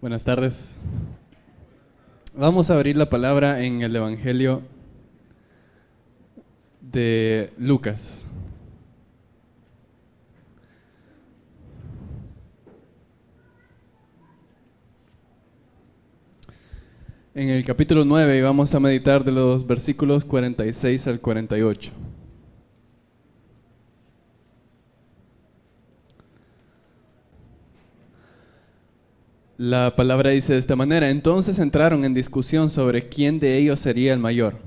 Buenas tardes. Vamos a abrir la palabra en el Evangelio de Lucas. En el capítulo 9 vamos a meditar de los versículos 46 al 48. La palabra dice de esta manera: entonces entraron en discusión sobre quién de ellos sería el mayor.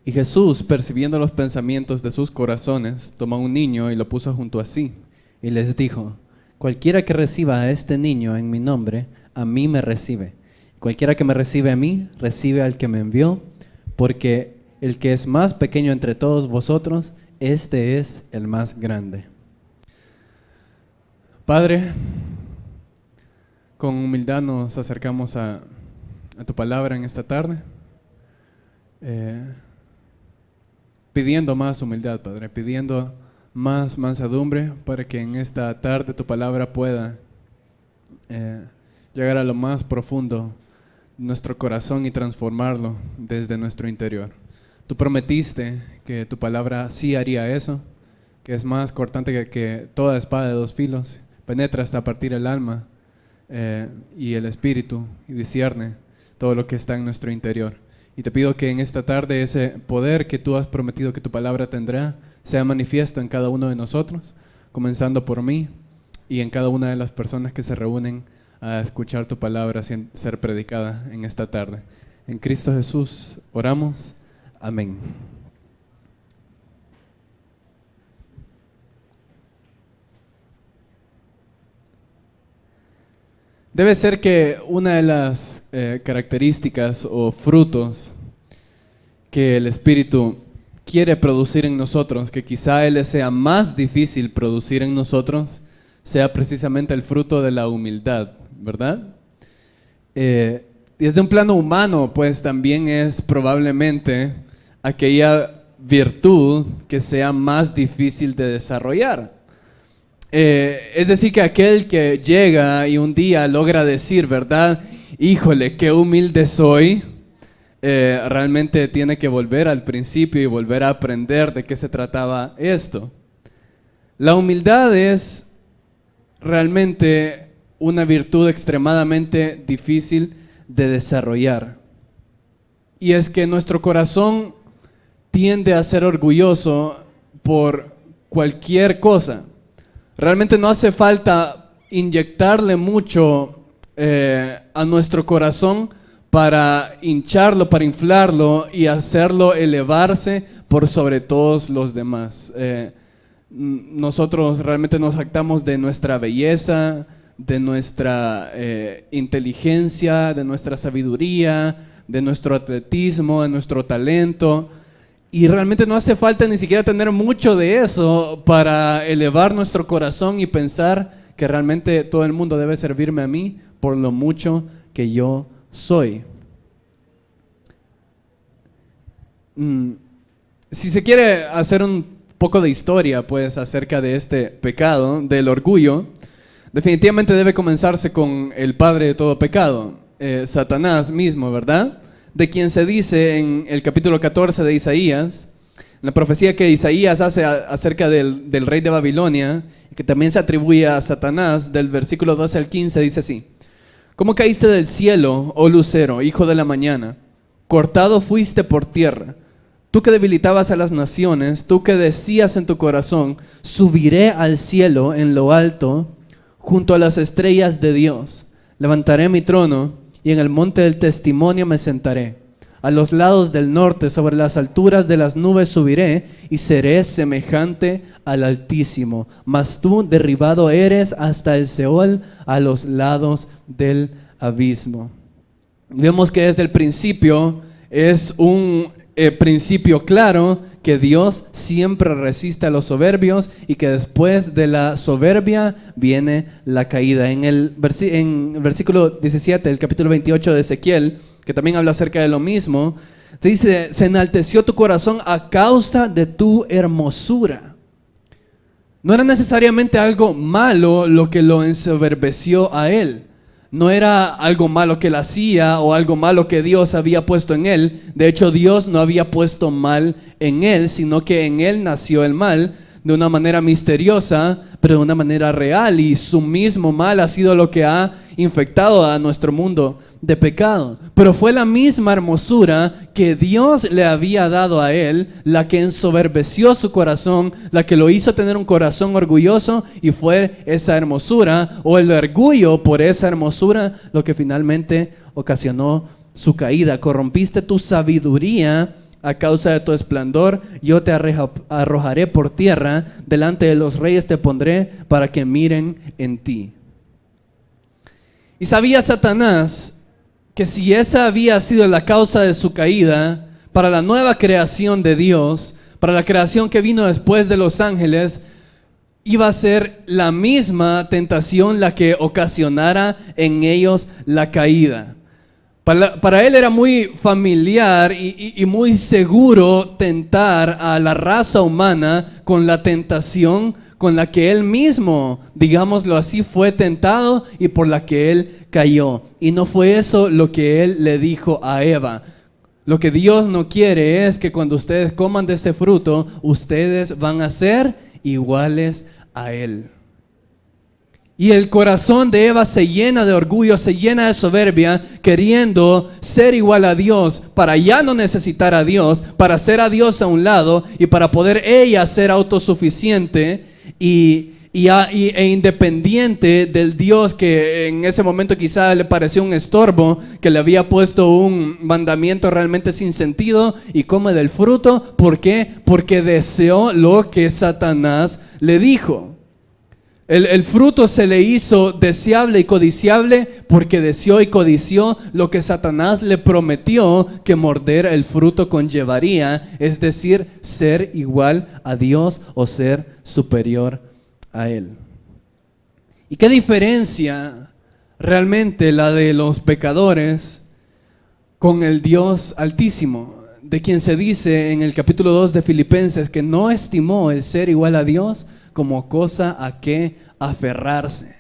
Y Jesús, percibiendo los pensamientos de sus corazones, tomó un niño y lo puso junto a sí, y les dijo: cualquiera que reciba a este niño en mi nombre, a mí me recibe. Cualquiera que me recibe a mí, recibe al que me envió, porque el que es más pequeño entre todos vosotros, este es el más grande. Padre, con humildad nos acercamos a tu palabra en esta tarde, pidiendo más humildad, Padre, pidiendo más mansedumbre para que en esta tarde tu palabra pueda llegar a lo más profundo de nuestro corazón y transformarlo desde nuestro interior. Tú prometiste que tu palabra sí haría eso, que es más cortante que toda espada de dos filos, penetra hasta partir el alma y el espíritu, y discierne todo lo que está en nuestro interior. Y te pido que en esta tarde ese poder que tú has prometido que tu palabra tendrá sea manifiesto en cada uno de nosotros, comenzando por mí y en cada una de las personas que se reúnen a escuchar tu palabra ser predicada en esta tarde. En Cristo Jesús oramos. Amén. Debe ser que una de las características o frutos que el Espíritu quiere producir en nosotros, que quizá Él sea más difícil producir en nosotros, sea precisamente el fruto de la humildad, ¿verdad? Desde un plano humano, pues también es probablemente aquella virtud que sea más difícil de desarrollar. Es decir, que aquel que llega y un día logra decir, ¿verdad? Híjole, qué humilde soy, realmente tiene que volver al principio y volver a aprender de qué se trataba esto. La humildad es realmente una virtud extremadamente difícil de desarrollar. Y es que nuestro corazón tiende a ser orgulloso por cualquier cosa. Realmente no hace falta inyectarle mucho a nuestro corazón para hincharlo, para inflarlo y hacerlo elevarse por sobre todos los demás. Nosotros realmente nos jactamos de nuestra belleza, de nuestra inteligencia, de nuestra sabiduría, de nuestro atletismo, de nuestro talento. Y realmente no hace falta ni siquiera tener mucho de eso para elevar nuestro corazón y pensar que realmente todo el mundo debe servirme a mí por lo mucho que yo soy. Si se quiere hacer un poco de historia, pues, acerca de este pecado, del orgullo, definitivamente debe comenzarse con el padre de todo pecado, Satanás mismo, ¿verdad? De quien se dice en el capítulo 14 de Isaías, la profecía que Isaías hace acerca del rey de Babilonia, que también se atribuye a Satanás, del versículo 12 al 15, dice así: ¿cómo caíste del cielo, oh lucero, hijo de la mañana? Cortado fuiste por tierra. Tú que debilitabas a las naciones, tú que decías en tu corazón: subiré al cielo en lo alto, junto a las estrellas de Dios. Levantaré mi trono y en el monte del testimonio me sentaré. A los lados del norte, sobre las alturas de las nubes subiré y seré semejante al Altísimo. Mas tú derribado eres hasta el Seol, a los lados del abismo. Vemos que desde el principio es un principio claro que Dios siempre resiste a los soberbios y que después de la soberbia viene la caída. En el versículo 17 del capítulo 28 de Ezequiel, que también habla acerca de lo mismo, te dice: se enalteció tu corazón a causa de tu hermosura. No era necesariamente algo malo lo que lo ensoberbeció a él. No era algo malo que él hacía o algo malo que Dios había puesto en él. De hecho, Dios no había puesto mal en él, sino que en él nació el mal de una manera misteriosa, pero de una manera real. Y su mismo mal ha sido lo que ha infectado a nuestro mundo de pecado. Pero fue la misma hermosura que Dios le había dado a él, la que ensoberbeció su corazón, la que lo hizo tener un corazón orgulloso, y fue esa hermosura o el orgullo por esa hermosura lo que finalmente ocasionó su caída. Corrompiste tu sabiduría a causa de tu esplendor, yo te arrojaré por tierra, delante de los reyes te pondré para que miren en ti. Y sabía Satanás que si esa había sido la causa de su caída, para la nueva creación de Dios, para la creación que vino después de los ángeles, iba a ser la misma tentación la que ocasionara en ellos la caída. Para él era muy familiar y muy seguro tentar a la raza humana con la tentación con la que él mismo, digámoslo así, fue tentado y por la que él cayó. Y no fue eso lo que él le dijo a Eva. Lo que Dios no quiere es que cuando ustedes coman de ese fruto, ustedes van a ser iguales a él. Y el corazón de Eva se llena de orgullo, se llena de soberbia, queriendo ser igual a Dios, para ya no necesitar a Dios, para hacer a Dios a un lado y para poder ella ser autosuficiente e independiente del Dios que en ese momento quizá le pareció un estorbo, que le había puesto un mandamiento realmente sin sentido, y come del fruto. ¿Por qué? Porque deseó lo que Satanás le dijo. El fruto se le hizo deseable y codiciable porque deseó y codició lo que Satanás le prometió que morder el fruto conllevaría, es decir, ser igual a Dios o ser superior a Él. ¿Y qué diferencia realmente la de los pecadores con el Dios Altísimo, de quien se dice en el capítulo 2 de Filipenses que no estimó el ser igual a Dios como cosa a que aferrarse?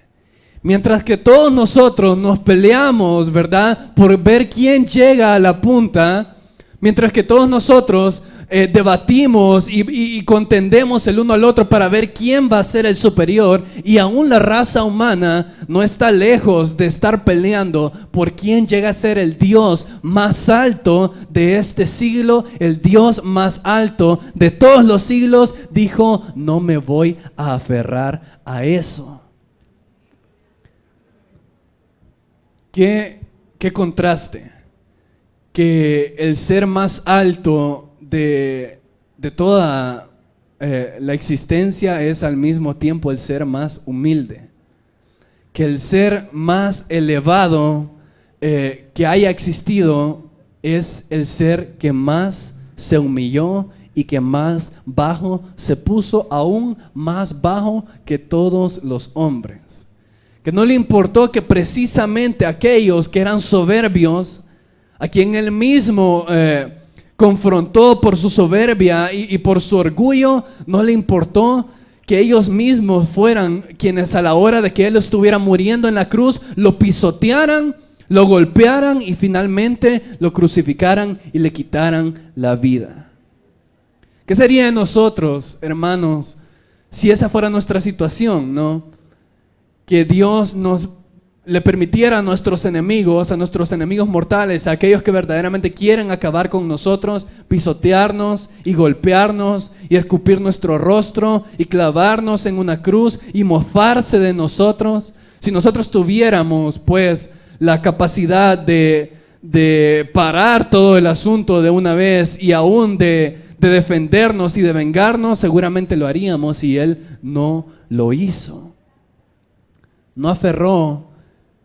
Mientras que todos nosotros nos peleamos, ¿verdad?, por ver quién llega a la punta, mientras que todos nosotros debatimos y contendemos el uno al otro para ver quién va a ser el superior, y aún la raza humana no está lejos de estar peleando por quién llega a ser el Dios más alto de este siglo, el Dios más alto de todos los siglos. Dijo: no me voy a aferrar a eso. ¿Qué contraste? Que el ser más alto de toda la existencia es al mismo tiempo el ser más humilde. Que el ser más elevado que haya existido es el ser que más se humilló y que más bajo se puso, aún más bajo que todos los hombres. Que no le importó que precisamente aquellos que eran soberbios, a quien él mismo confrontó por su soberbia y por su orgullo, no le importó que ellos mismos fueran quienes a la hora de que él estuviera muriendo en la cruz lo pisotearan, lo golpearan y finalmente lo crucificaran y le quitaran la vida. ¿Qué sería de nosotros, hermanos, si esa fuera nuestra situación, no? Que Dios le permitiera a nuestros enemigos mortales, a aquellos que verdaderamente quieren acabar con nosotros, pisotearnos y golpearnos y escupir nuestro rostro y clavarnos en una cruz y mofarse de nosotros. Si nosotros tuviéramos pues la capacidad de parar todo el asunto de una vez y aún de defendernos y de vengarnos, seguramente lo haríamos, y Él no lo hizo. No aferró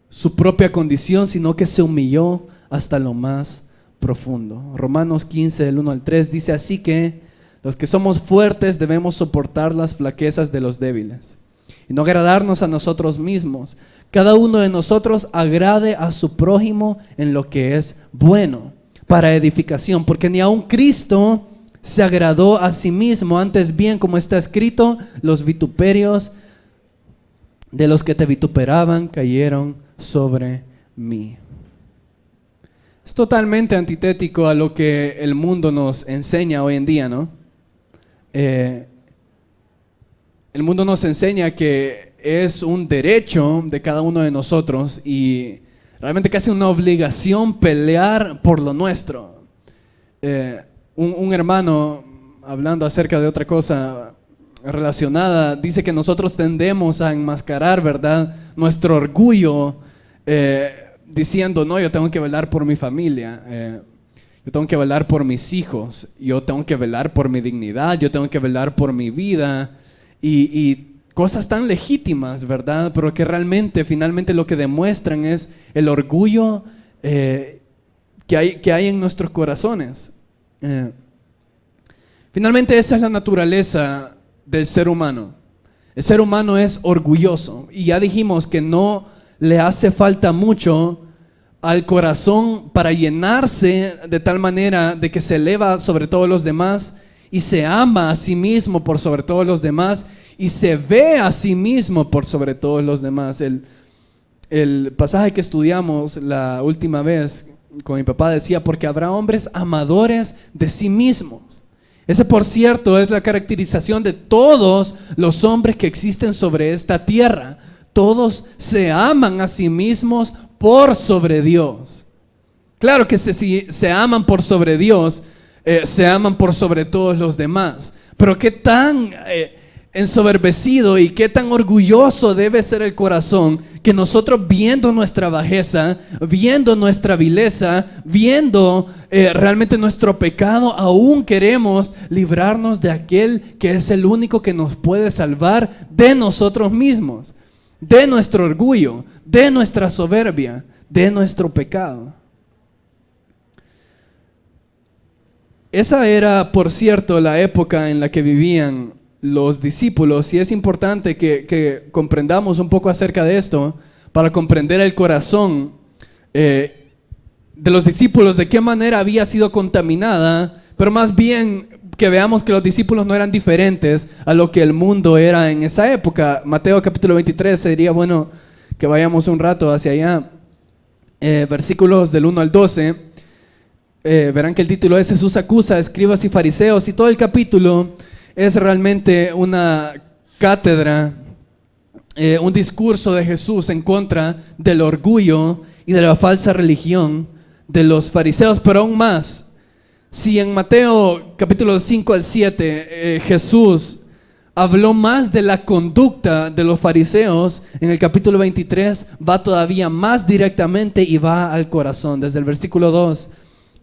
su propia condición, sino que se humilló hasta lo más profundo. Romanos 15, del 1 al 3 dice: así que los que somos fuertes debemos soportar las flaquezas de los débiles y no agradarnos a nosotros mismos. Cada uno de nosotros agrade a su prójimo en lo que es bueno, para edificación, porque ni aun Cristo se agradó a sí mismo, antes bien, como está escrito, los vituperios de los que te vituperaban cayeron sobre mí. Es totalmente antitético a lo que el mundo nos enseña hoy en día, ¿no? El mundo nos enseña que es un derecho de cada uno de nosotros y realmente casi una obligación pelear por lo nuestro. Un hermano, hablando acerca de otra cosa relacionada, dice que nosotros tendemos a enmascarar, ¿verdad?, nuestro orgullo, diciendo, no, yo tengo que velar por mi familia, yo tengo que velar por mis hijos, yo tengo que velar por mi dignidad, yo tengo que velar por mi vida, y cosas tan legítimas, ¿verdad?, pero que realmente, finalmente lo que demuestran es el orgullo que hay en nuestros corazones. Finalmente esa es la naturaleza del ser humano. El ser humano es orgulloso y ya dijimos que no le hace falta mucho al corazón para llenarse de tal manera de que se eleva sobre todos los demás y se ama a sí mismo por sobre todos los demás y se ve a sí mismo por sobre todos los demás. El pasaje que estudiamos la última vez con mi papá decía, porque habrá hombres amadores de sí mismos. Ese, por cierto, es la caracterización de todos los hombres que existen sobre esta tierra. Todos se aman a sí mismos por sobre Dios. Claro que si se aman por sobre Dios, se aman por sobre todos los demás. Pero qué tan ensoberbecido y qué tan orgulloso debe ser el corazón que nosotros, viendo nuestra bajeza, viendo nuestra vileza, viendo realmente nuestro pecado, aún queremos librarnos de aquel que es el único que nos puede salvar de nosotros mismos, de nuestro orgullo, de nuestra soberbia, de nuestro pecado. Esa era, por cierto, la época en la que vivían los discípulos, y es importante que comprendamos un poco acerca de esto para comprender el corazón de los discípulos, de qué manera había sido contaminada, pero más bien que veamos que los discípulos no eran diferentes a lo que el mundo era en esa época. Mateo capítulo 23, sería bueno que vayamos un rato hacia allá, versículos del 1 al 12. Verán que el título es Jesús acusa a escribas y fariseos, y todo el capítulo es realmente una cátedra, un discurso de Jesús en contra del orgullo y de la falsa religión de los fariseos. Pero aún más, si en Mateo capítulo 5 al 7 Jesús habló más de la conducta de los fariseos, en el capítulo 23 va todavía más directamente y va al corazón. Desde el versículo 2,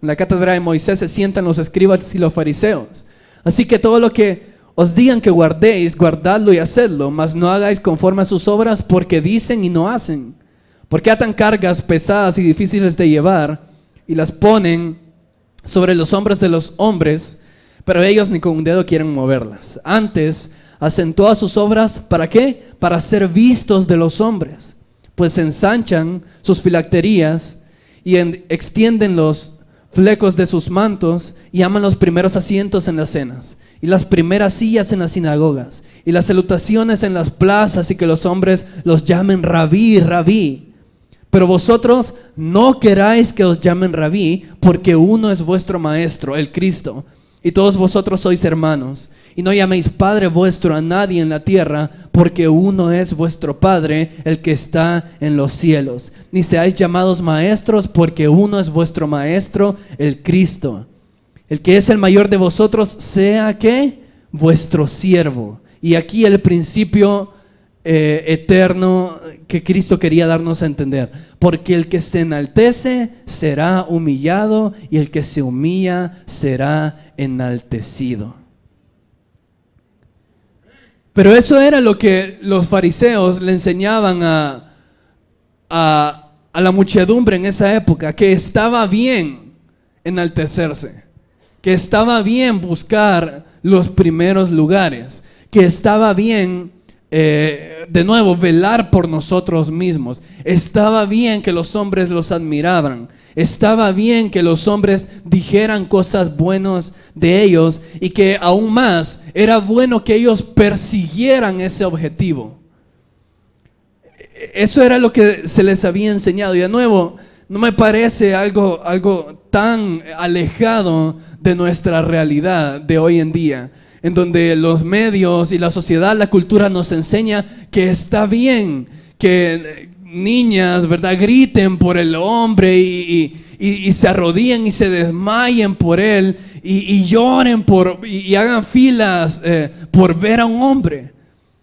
en la cátedra de Moisés se sientan los escribas y los fariseos. Así que todo lo que os digan que guardéis, guardadlo y hacedlo, mas no hagáis conforme a sus obras, porque dicen y no hacen. Porque atan cargas pesadas y difíciles de llevar y las ponen sobre los hombros de los hombres, pero ellos ni con un dedo quieren moverlas. Antes hacen todas sus obras, ¿para qué? Para ser vistos de los hombres, pues ensanchan sus filacterías y extienden los flecos de sus mantos y aman los primeros asientos en las cenas y las primeras sillas en las sinagogas y las salutaciones en las plazas y que los hombres los llamen rabí, rabí. Pero vosotros no queráis que os llamen rabí, porque uno es vuestro maestro, el Cristo, y todos vosotros sois hermanos. Y no llaméis Padre vuestro a nadie en la tierra, porque uno es vuestro Padre, el que está en los cielos. Ni seáis llamados maestros, porque uno es vuestro Maestro, el Cristo. El que es el mayor de vosotros, sea ¿qué? Vuestro siervo. Y aquí el principio eterno que Cristo quería darnos a entender. Porque el que se enaltece será humillado, y el que se humilla será enaltecido. Pero eso era lo que los fariseos le enseñaban a la muchedumbre en esa época, que estaba bien enaltecerse, que estaba bien buscar los primeros lugares, que estaba bien, de nuevo, velar por nosotros mismos. Estaba bien que los hombres los admiraban. Estaba bien que los hombres dijeran cosas buenas de ellos, y que aún más era bueno que ellos persiguieran ese objetivo. eso era lo que se les había enseñado. Y de nuevo, no me parece algo tan alejado de nuestra realidad de hoy en día, en donde los medios y la sociedad, la cultura nos enseña que está bien que niñas, ¿verdad?, griten por el hombre y se arrodillen y se desmayen por él y lloren y hagan filas por ver a un hombre.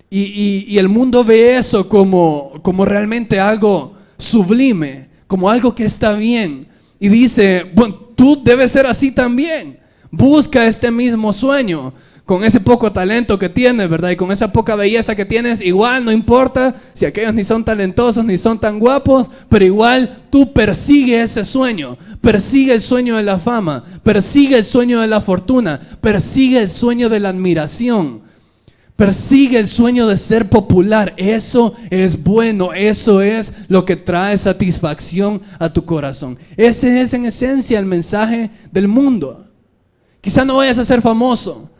Y el mundo ve eso como realmente algo sublime, como algo que está bien. Y dice, bueno, tú debes ser así también. Busca este mismo sueño. Con ese poco talento que tienes, ¿verdad? Y con esa poca belleza que tienes, igual no importa si aquellos ni son talentosos ni son tan guapos, pero igual tú persigue ese sueño. Persigue el sueño de la fama, persigue el sueño de la fortuna, persigue el sueño de la admiración. Persigue el sueño de ser popular. Eso es bueno. Eso es lo que trae satisfacción a tu corazón. Ese es en esencia el mensaje del mundo. Quizá no vayas a ser famoso,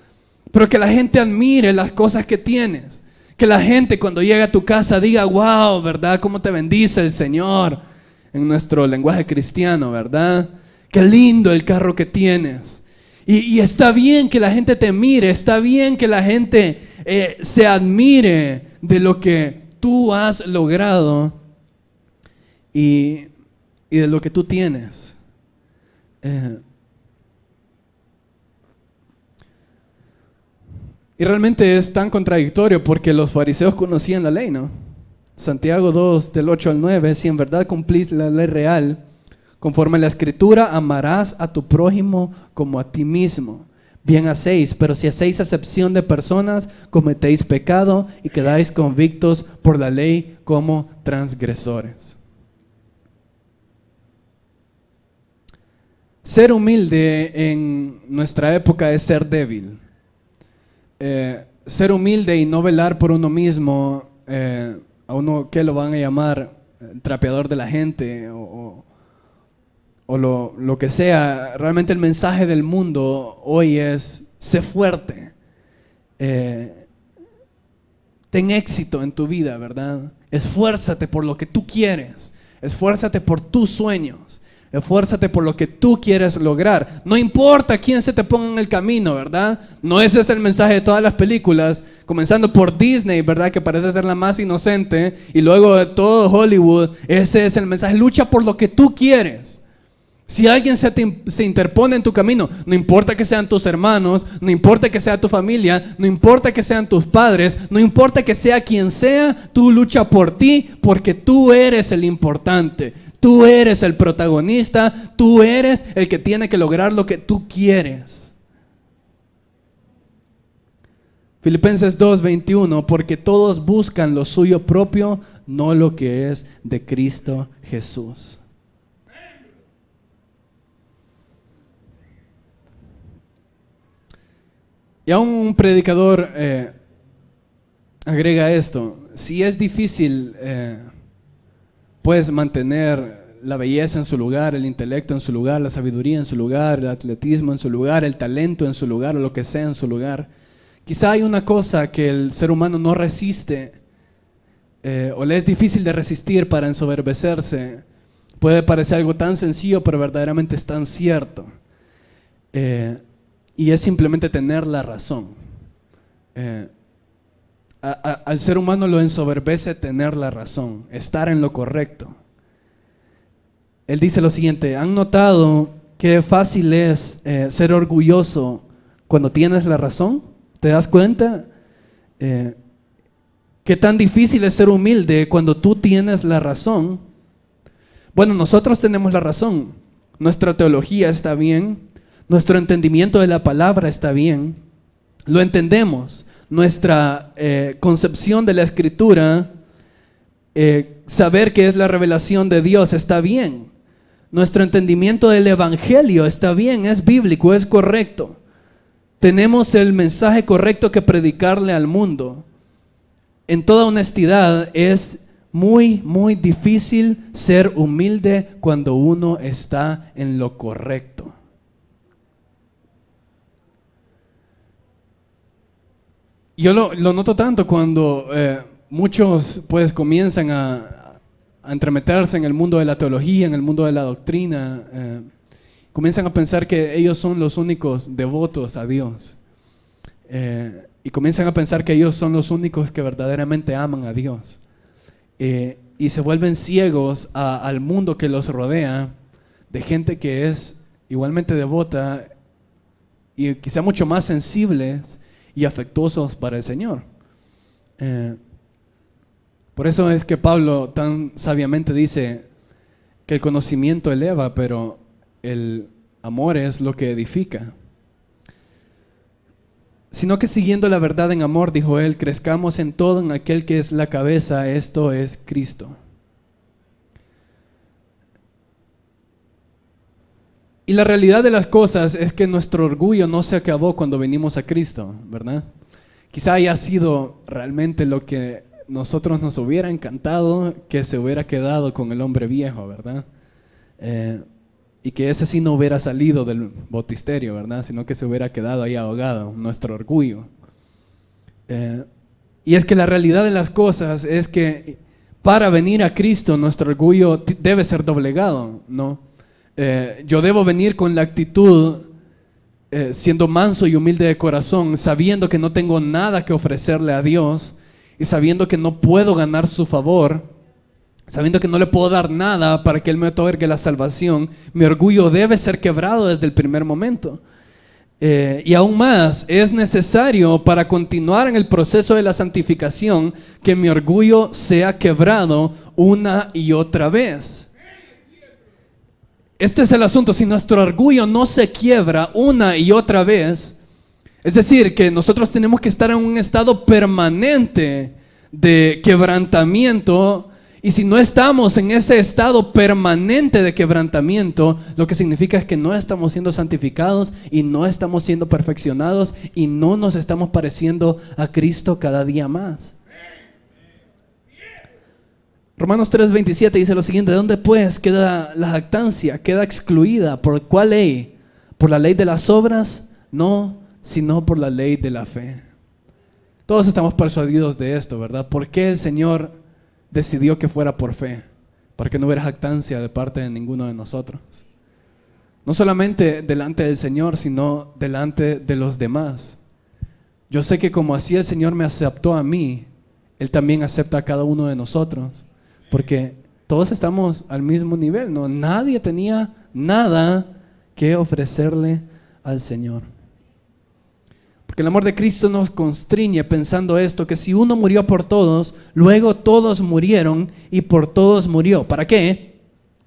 pero que la gente admire las cosas que tienes. Que la gente cuando llega a tu casa diga, wow, ¿verdad? ¿Cómo te bendice el Señor? En nuestro lenguaje cristiano, ¿verdad? Qué lindo el carro que tienes. Y está bien que la gente te mire, está bien que la gente se admire de lo que tú has logrado y de lo que tú tienes. Y realmente es tan contradictorio porque los fariseos conocían la ley, ¿no? Santiago 2, del 8 al 9, si en verdad cumplís la ley real, conforme a la Escritura, amarás a tu prójimo como a ti mismo. Bien hacéis, pero si hacéis acepción de personas, cometéis pecado y quedáis convictos por la ley como transgresores. Ser humilde en nuestra época es ser débil. Ser humilde y no velar por uno mismo, a uno que lo van a llamar el trapeador de la gente o lo que sea. Realmente el mensaje del mundo hoy es: sé fuerte, ten éxito en tu vida, ¿verdad? Esfuérzate por lo que tú quieres, esfuérzate por tus sueños, esfuérzate por lo que tú quieres lograr. No importa quién se te ponga en el camino, ¿verdad? No ese es el mensaje de todas las películas, comenzando por Disney, ¿verdad? Que parece ser la más inocente, y luego de todo Hollywood. Ese es el mensaje: lucha por lo que tú quieres. Si alguien se interpone en tu camino, no importa que sean tus hermanos, no importa que sea tu familia, no importa que sean tus padres, no importa que sea quien sea, tú lucha por ti, porque tú eres el importante, tú eres el protagonista, tú eres el que tiene que lograr lo que tú quieres. Filipenses 2:21, porque todos buscan lo suyo propio, no lo que es de Cristo Jesús. Y aún un predicador agrega esto: si es difícil pues mantener la belleza en su lugar, el intelecto en su lugar, la sabiduría en su lugar, el atletismo en su lugar, el talento en su lugar, o lo que sea en su lugar, quizá hay una cosa que el ser humano no resiste, o le es difícil de resistir para ensoberbecerse. Puede parecer algo tan sencillo, pero verdaderamente es tan cierto. Y es simplemente tener la razón. Al ser humano lo ensoberbece tener la razón, estar en lo correcto. Él dice lo siguiente: ¿han notado qué fácil es ser orgulloso cuando tienes la razón? ¿Te das cuenta? ¿Qué tan difícil es ser humilde cuando tú tienes la razón? Bueno, nosotros tenemos la razón. Nuestra teología está bien. Nuestro entendimiento de la palabra está bien, lo entendemos. Nuestra concepción de la Escritura, saber que es la revelación de Dios, está bien. Nuestro entendimiento del Evangelio está bien, es bíblico, es correcto. Tenemos el mensaje correcto que predicarle al mundo. En toda honestidad, es muy, muy difícil ser humilde cuando uno está en lo correcto. Yo lo noto tanto cuando muchos pues comienzan a entremeterse en el mundo de la teología, en el mundo de la doctrina, comienzan a pensar que ellos son los únicos devotos a Dios, y comienzan a pensar que ellos son los únicos que verdaderamente aman a Dios, y se vuelven ciegos al mundo que los rodea, de gente que es igualmente devota y quizá mucho más sensibles y afectuosos para el Señor. Por eso es que Pablo tan sabiamente dice que el conocimiento eleva, pero el amor es lo que edifica. Sino que siguiendo la verdad en amor, dijo él, crezcamos en todo en aquel que es la cabeza, esto es Cristo. Y la realidad de las cosas es que nuestro orgullo no se acabó cuando venimos a Cristo, ¿verdad? Quizá haya sido realmente lo que nosotros nos hubiera encantado que se hubiera quedado con el hombre viejo, ¿verdad? Y que ese sí no hubiera salido del bautisterio, ¿verdad? Sino que se hubiera quedado ahí ahogado, nuestro orgullo. Y es que la realidad de las cosas es que para venir a Cristo nuestro orgullo debe ser doblegado, ¿no? Yo debo venir con la actitud siendo manso y humilde de corazón, sabiendo que no tengo nada que ofrecerle a Dios y sabiendo que no puedo ganar su favor, sabiendo que no le puedo dar nada para que Él me otorgue la salvación. Mi orgullo debe ser quebrado desde el primer momento. Y aún más, es necesario para continuar en el proceso de la santificación que mi orgullo sea quebrado una y otra vez. Este es el asunto. Si nuestro orgullo no se quiebra una y otra vez, es decir, que nosotros tenemos que estar en un estado permanente de quebrantamiento, y si no estamos en ese estado permanente de quebrantamiento, lo que significa es que no estamos siendo santificados y no estamos siendo perfeccionados y no nos estamos pareciendo a Cristo cada día más. Romanos 3:27 dice lo siguiente: ¿de dónde pues queda la jactancia? Queda excluida. ¿Por cuál ley? ¿Por la ley de las obras? No, sino por la ley de la fe. Todos estamos persuadidos de esto, ¿verdad? ¿Por qué el Señor decidió que fuera por fe? Para que no hubiera jactancia de parte de ninguno de nosotros. No solamente delante del Señor, sino delante de los demás. Yo sé que como así el Señor me aceptó a mí, Él también acepta a cada uno de nosotros. Porque todos estamos al mismo nivel, ¿no? Nadie tenía nada que ofrecerle al Señor. Porque el amor de Cristo nos constriñe pensando esto, que si uno murió por todos, luego todos murieron y por todos murió. ¿Para qué?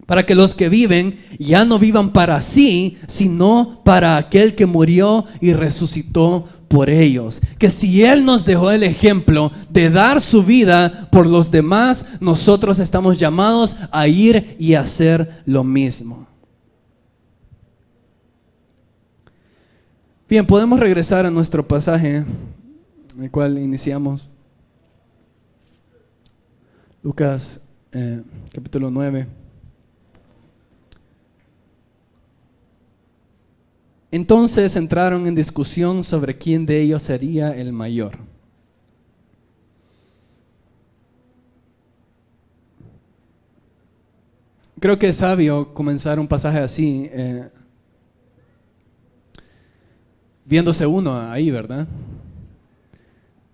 Para que los que viven ya no vivan para sí, sino para aquel que murió y resucitó por ellos. Que si Él nos dejó el ejemplo de dar su vida por los demás, nosotros estamos llamados a ir y hacer lo mismo. Bien, podemos regresar a nuestro pasaje, el cual iniciamos. Lucas capítulo 9. Entonces entraron en discusión sobre quién de ellos sería el mayor. Creo que es sabio comenzar un pasaje así, viéndose uno ahí, ¿verdad?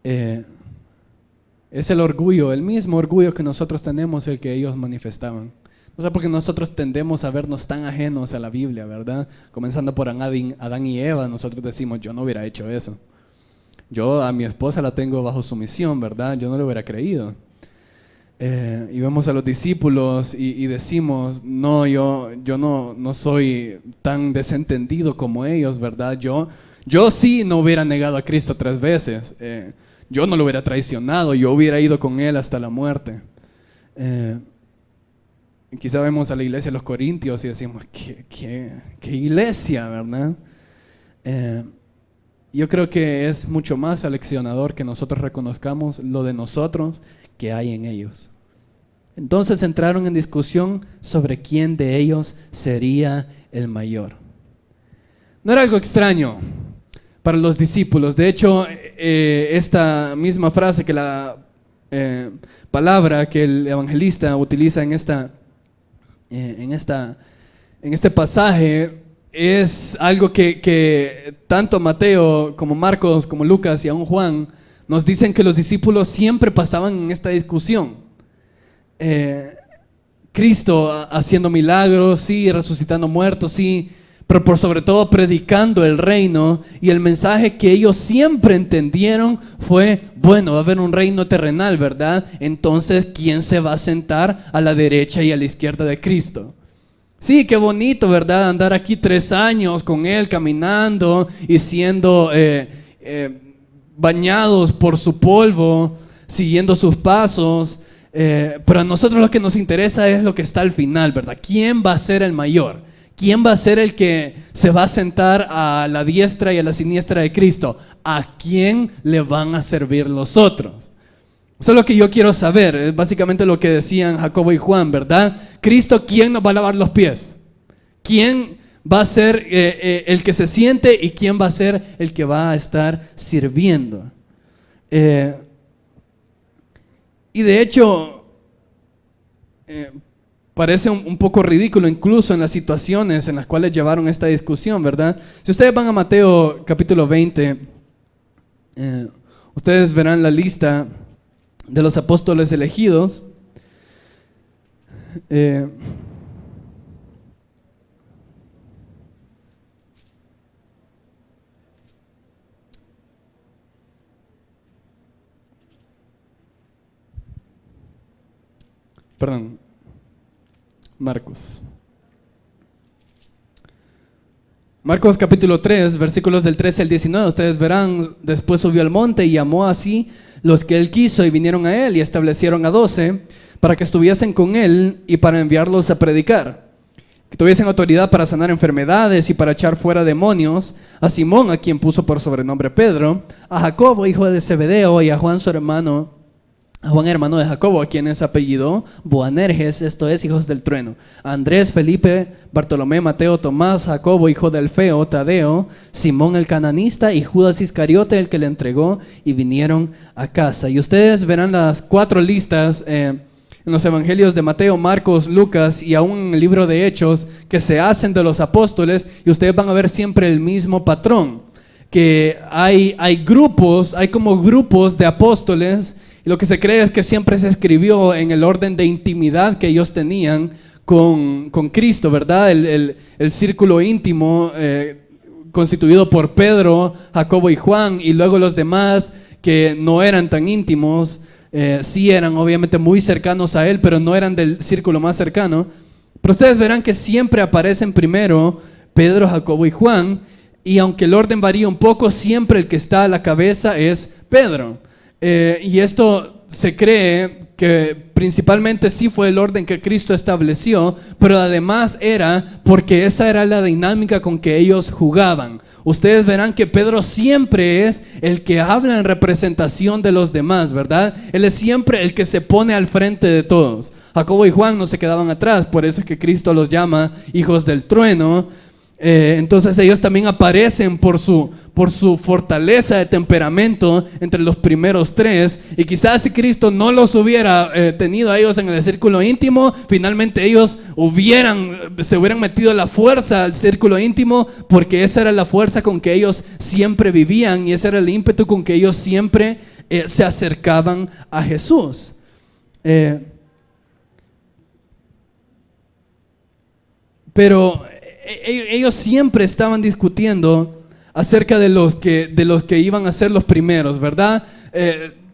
Es el orgullo, el mismo orgullo que nosotros tenemos, el que ellos manifestaban. No sé por qué nosotros tendemos a vernos tan ajenos a la Biblia, ¿verdad? Comenzando por Adán y Eva, nosotros decimos, yo no hubiera hecho eso. Yo a mi esposa la tengo bajo sumisión, ¿verdad? Yo no le hubiera creído. Y vemos a los discípulos y decimos, no, yo no soy tan desentendido como ellos, ¿verdad? Yo sí no hubiera negado a Cristo 3 veces. Yo no lo hubiera traicionado, yo hubiera ido con Él hasta la muerte. Quizá vemos a la iglesia de los Corintios y decimos, ¿qué iglesia, verdad? Yo creo que es mucho más aleccionador que nosotros reconozcamos lo de nosotros que hay en ellos. Entonces entraron en discusión sobre quién de ellos sería el mayor. No era algo extraño para los discípulos. De hecho, esta misma frase que la palabra que el evangelista utiliza en este pasaje es algo que tanto Mateo como Marcos como Lucas y aún Juan nos dicen que los discípulos siempre pasaban en esta discusión. Cristo haciendo milagros, sí, resucitando muertos, sí, pero por sobre todo predicando el reino, y el mensaje que ellos siempre entendieron fue, bueno, va a haber un reino terrenal, ¿verdad? Entonces, ¿quién se va a sentar a la derecha y a la izquierda de Cristo? Sí, qué bonito, ¿verdad? Andar aquí 3 años con Él, caminando y siendo bañados por su polvo, siguiendo sus pasos, pero a nosotros lo que nos interesa es lo que está al final, ¿verdad? ¿Quién va a ser el mayor? ¿Quién va a ser el que se va a sentar a la diestra y a la siniestra de Cristo? ¿A quién le van a servir los otros? Eso es lo que yo quiero saber, es básicamente lo que decían Jacobo y Juan, ¿verdad? Cristo, ¿quién nos va a lavar los pies? ¿Quién va a ser el que se siente y quién va a ser el que va a estar sirviendo? Y de hecho, parece un poco ridículo incluso en las situaciones en las cuales llevaron esta discusión, ¿verdad? Si ustedes van a Mateo capítulo 20, ustedes verán la lista de los apóstoles elegidos. Marcos capítulo 3, versículos del 13 al 19, ustedes verán, después subió al monte y llamó así los que él quiso y vinieron a él y establecieron a 12 para que estuviesen con él y para enviarlos a predicar, que tuviesen autoridad para sanar enfermedades y para echar fuera demonios, a Simón, a quien puso por sobrenombre Pedro, a Jacobo, hijo de Zebedeo, y a Juan su hermano, a Juan hermano de Jacobo, a quien es apellido Boanerges, esto es, hijos del trueno, a Andrés, Felipe, Bartolomé, Mateo, Tomás, Jacobo, hijo de Alfeo, Tadeo, Simón el cananista y Judas Iscariote, el que le entregó, y vinieron a casa. Y ustedes verán las 4 listas en los evangelios de Mateo, Marcos, Lucas y aún en el libro de Hechos que se hacen de los apóstoles, y ustedes van a ver siempre el mismo patrón, que hay grupos, hay como grupos de apóstoles. Lo que se cree es que siempre se escribió en el orden de intimidad que ellos tenían con Cristo, ¿verdad? El círculo íntimo constituido por Pedro, Jacobo y Juan, y luego los demás que no eran tan íntimos, sí eran obviamente muy cercanos a él, pero no eran del círculo más cercano. Pero ustedes verán que siempre aparecen primero Pedro, Jacobo y Juan, y aunque el orden varía un poco, siempre el que está a la cabeza es Pedro. Y esto se cree que principalmente sí fue el orden que Cristo estableció, pero además era porque esa era la dinámica con que ellos jugaban. Ustedes verán que Pedro siempre es el que habla en representación de los demás, ¿verdad? Él es siempre el que se pone al frente de todos. Jacobo y Juan no se quedaban atrás, por eso es que Cristo los llama hijos del trueno. Entonces ellos también aparecen por su fortaleza de temperamento entre los primeros 3, y quizás si Cristo no los hubiera tenido a ellos en el círculo íntimo, finalmente ellos se hubieran metido la fuerza al círculo íntimo, porque esa era la fuerza con que ellos siempre vivían y ese era el ímpetu con que ellos siempre se acercaban a Jesús. Pero ellos siempre estaban discutiendo acerca de los que iban a ser los primeros, ¿verdad?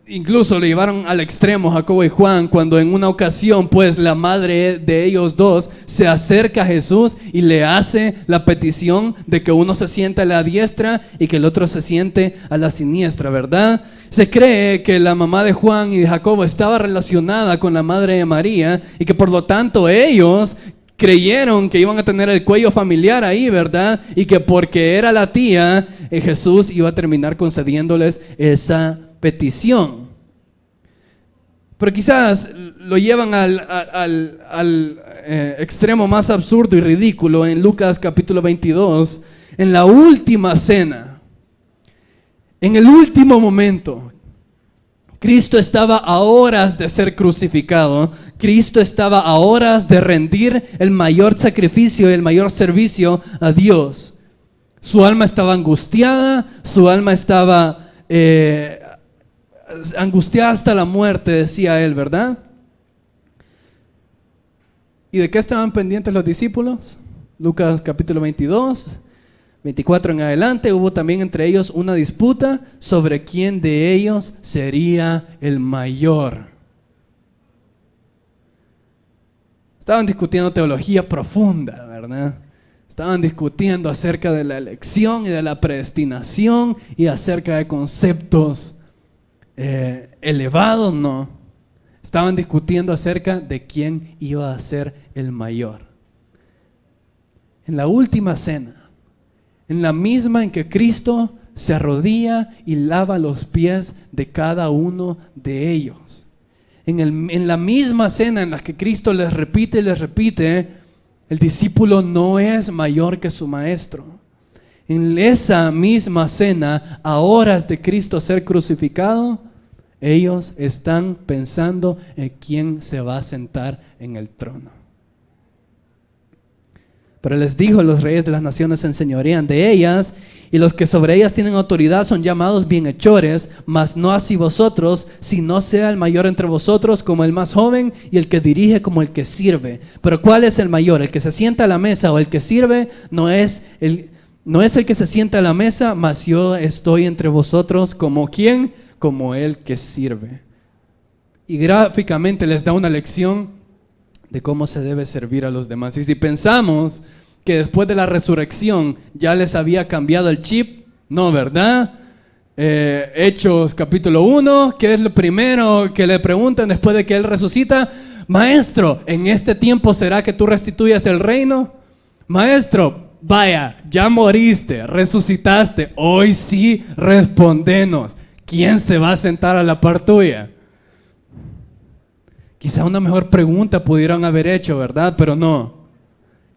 Incluso le llevaron al extremo Jacobo y Juan cuando en una ocasión pues la madre de ellos dos se acerca a Jesús y le hace la petición de que uno se siente a la diestra y que el otro se siente a la siniestra, ¿verdad? Se cree que la mamá de Juan y de Jacobo estaba relacionada con la madre de María y que por lo tanto ellos creyeron que iban a tener el cuello familiar ahí, ¿verdad? Y que porque era la tía, Jesús iba a terminar concediéndoles esa petición. Pero quizás lo llevan al extremo más absurdo y ridículo en Lucas capítulo 22, en la última cena, en el último momento. Cristo estaba a horas de ser crucificado. Cristo estaba a horas de rendir el mayor sacrificio y el mayor servicio a Dios. Su alma estaba angustiada, su alma estaba angustiada hasta la muerte, decía él, ¿verdad? ¿Y de qué estaban pendientes los discípulos? Lucas capítulo 22, 24 en adelante, hubo también entre ellos una disputa sobre quién de ellos sería el mayor. Estaban discutiendo teología profunda, ¿verdad? Estaban discutiendo acerca de la elección y de la predestinación y acerca de conceptos elevados, no. Estaban discutiendo acerca de quién iba a ser el mayor. En la última cena, en la misma en que Cristo se arrodilla y lava los pies de cada uno de ellos. En la misma cena en la que Cristo les repite, el discípulo no es mayor que su maestro. En esa misma cena, a horas de Cristo ser crucificado, ellos están pensando en quién se va a sentar en el trono. Pero les dijo: los reyes de las naciones se enseñorean de ellas, y los que sobre ellas tienen autoridad son llamados bienhechores, mas no así vosotros, si no sea el mayor entre vosotros como el más joven, y el que dirige como el que sirve. Pero ¿cuál es el mayor? ¿El que se sienta a la mesa o el que sirve? No es el que se sienta a la mesa, mas yo estoy entre vosotros como ¿quién? Como el que sirve. Y gráficamente les da una lección de cómo se debe servir a los demás. Y si pensamos que después de la resurrección ya les había cambiado el chip, no, ¿verdad? Hechos capítulo 1, ¿qué es lo primero que le preguntan después de que él resucita? Maestro, ¿en este tiempo será que tú restituyas el reino? Maestro, vaya, ya moriste, resucitaste, hoy sí respondenos. ¿Quién se va a sentar a la par tuya? Quizá una mejor pregunta pudieron haber hecho, ¿verdad? Pero no.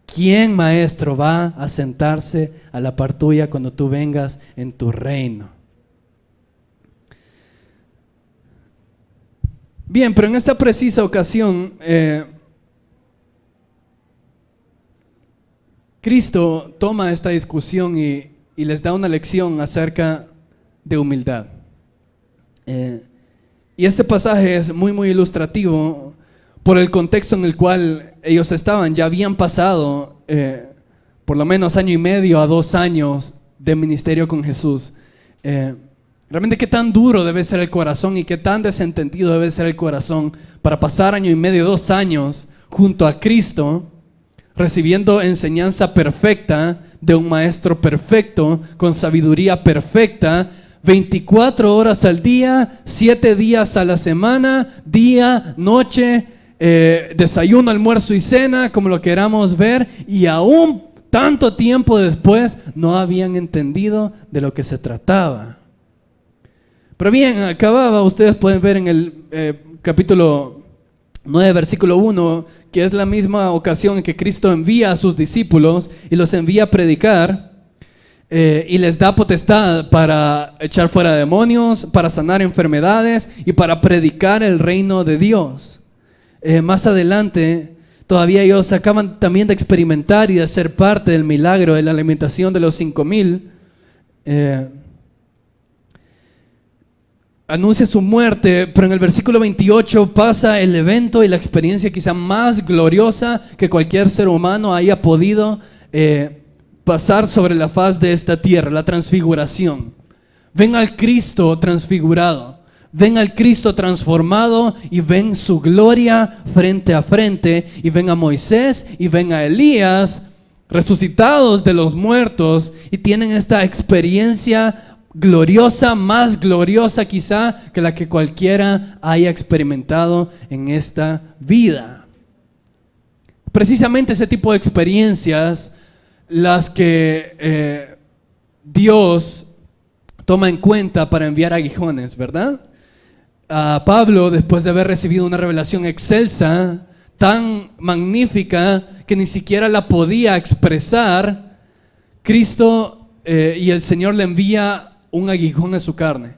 ¿Quién, maestro, va a sentarse a la par tuya cuando tú vengas en tu reino? Bien, pero en esta precisa ocasión, Cristo toma esta discusión y les da una lección acerca de humildad. Y este pasaje es muy ilustrativo por el contexto en el cual ellos estaban. Ya habían pasado por lo menos 1.5 años a 2 años de ministerio con Jesús. Realmente qué tan duro debe ser el corazón y qué tan desentendido debe ser el corazón para pasar 1.5 años, 2 años junto a Cristo, recibiendo enseñanza perfecta de un maestro perfecto, con sabiduría perfecta, 24 horas al día, 7 días a la semana, día, noche, desayuno, almuerzo y cena, como lo queramos ver, y aún tanto tiempo después no habían entendido de lo que se trataba. Pero bien, acababa, ustedes pueden ver en el capítulo 9, versículo 1, que es la misma ocasión en que Cristo envía a sus discípulos y los envía a predicar. Y les da potestad para echar fuera demonios, para sanar enfermedades y para predicar el reino de Dios. Más adelante, todavía ellos acaban también de experimentar y de ser parte del milagro de la alimentación de los 5,000. Anuncia su muerte, pero en el versículo 28 pasa el evento y la experiencia quizá más gloriosa que cualquier ser humano haya podido pasar sobre la faz de esta tierra, la transfiguración. Ven al Cristo transfigurado, ven al Cristo transformado y ven su gloria frente a frente, y ven a Moisés y ven a Elías resucitados de los muertos y tienen esta experiencia gloriosa, más gloriosa quizá que la que cualquiera haya experimentado en esta vida. Precisamente ese tipo de experiencias las que Dios toma en cuenta para enviar aguijones, ¿verdad? A Pablo, después de haber recibido una revelación excelsa, tan magnífica que ni siquiera la podía expresar, Cristo y el Señor le envía un aguijón a su carne.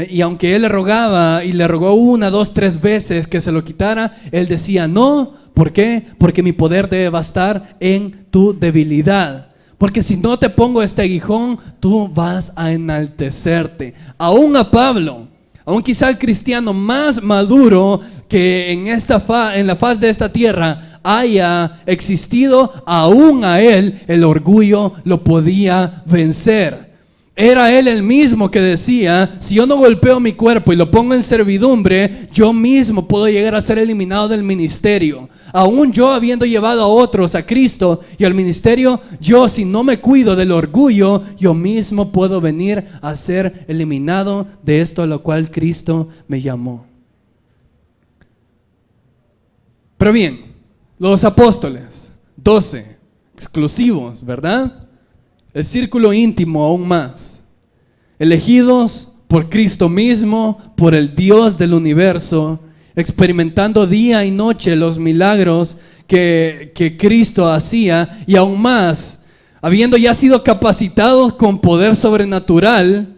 y aunque él le rogaba y le rogó 1, 2, 3 veces que se lo quitara, él decía no. ¿Por qué? Porque mi poder debe bastar en tu debilidad. Porque si no te pongo este aguijón, tú vas a enaltecerte. Aún a Pablo, aún quizá el cristiano más maduro que en la faz de esta tierra haya existido, aún a él el orgullo lo podía vencer. Era él el mismo que decía, si yo no golpeo mi cuerpo y lo pongo en servidumbre, yo mismo puedo llegar a ser eliminado del ministerio. Aún yo habiendo llevado a otros a Cristo y al ministerio, yo si no me cuido del orgullo, yo mismo puedo venir a ser eliminado de esto a lo cual Cristo me llamó. Pero bien, los apóstoles, 12, exclusivos, ¿verdad? El círculo íntimo aún más, elegidos por Cristo mismo, por el Dios del universo, experimentando día y noche los milagros que Cristo hacía, y aún más, habiendo ya sido capacitados con poder sobrenatural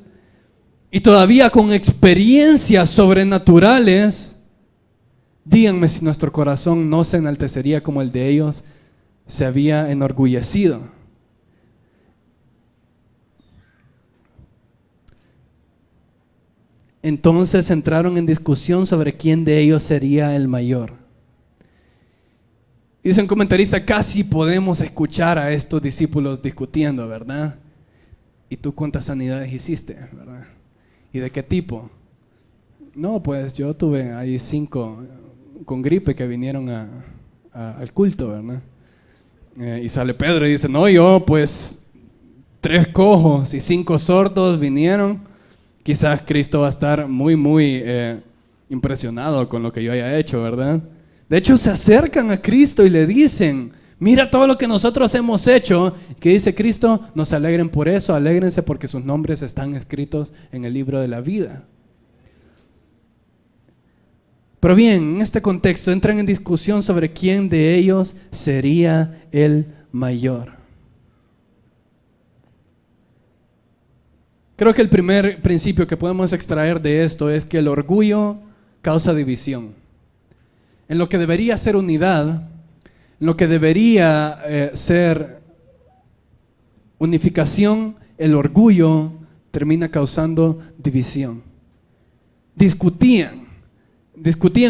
y todavía con experiencias sobrenaturales. Díganme si nuestro corazón no se enaltecería como el de ellos se había enorgullecido. Entonces entraron en discusión sobre quién de ellos sería el mayor. Dice un comentarista, casi podemos escuchar a estos discípulos discutiendo, ¿verdad? ¿Y tú cuántas sanidades hiciste, verdad? ¿Y de qué tipo? No, pues yo tuve ahí 5 con gripe que vinieron al culto, ¿verdad? Y sale Pedro y dice, no, yo pues 3 cojos y 5 sordos vinieron. Quizás Cristo va a estar muy impresionado con lo que yo haya hecho, ¿verdad? De hecho, se acercan a Cristo y le dicen, mira todo lo que nosotros hemos hecho. ¿Qué dice Cristo? No se alegren por eso, alégrense porque sus nombres están escritos en el libro de la vida. Pero bien, en este contexto entran en discusión sobre quién de ellos sería el mayor. Creo que el primer principio que podemos extraer de esto es que el orgullo causa división. En lo que debería ser unidad, en lo que debería ser unificación, el orgullo termina causando división. Discutían